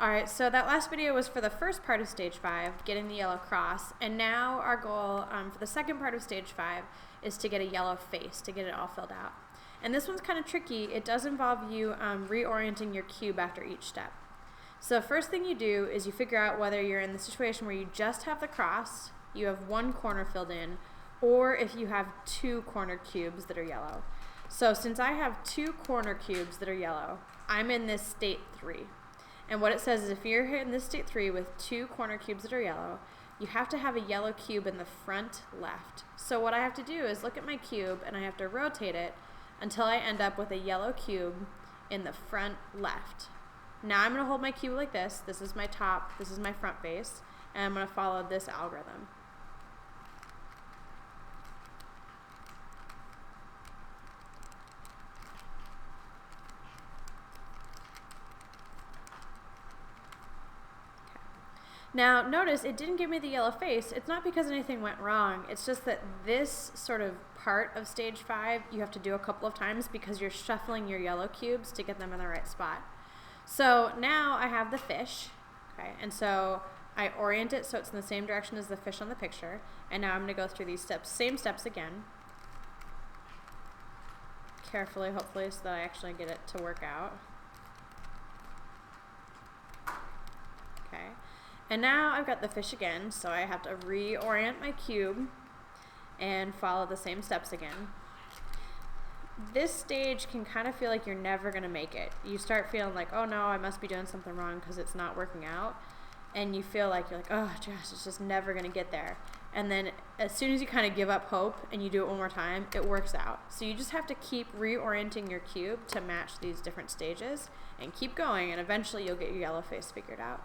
Alright, so that last video was for the first part of stage 5, getting the yellow cross, and now our goal for the second part of stage 5 is to get a yellow face, to get it all filled out. And this one's kind of tricky. It does involve you reorienting your cube after each step. So the first thing you do is you figure out whether you're in the situation where you just have the cross, you have one corner filled in, or if you have two corner cubes that are yellow. So since I have two corner cubes that are yellow, I'm in this state 3. And what it says is if you're in this state 3 with two corner cubes that are yellow, you have to have a yellow cube in the front left. So what I have to do is look at my cube and I have to rotate it until I end up with a yellow cube in the front left. Now I'm going to hold my cube like this. This is my top, this is my front face, and I'm going to follow this algorithm. Now notice it didn't give me the yellow face. It's not because anything went wrong. It's just that this sort of part of stage 5 you have to do a couple of times because you're shuffling your yellow cubes to get them in the right spot. So now I have the fish, okay, and so I orient it so it's in the same direction as the fish on the picture, and now I'm going to go through these steps, same steps again, carefully hopefully so that I actually get it to work out. Okay. And now I've got the fish again, so I have to reorient my cube and follow the same steps again. This stage can kind of feel like you're never going to make it. You start feeling like, oh no, I must be doing something wrong because it's not working out. And you feel like you're like, oh gosh, it's just never going to get there. And then as soon as you kind of give up hope and you do it one more time, it works out. So you just have to keep reorienting your cube to match these different stages and keep going, and eventually you'll get your yellow face figured out.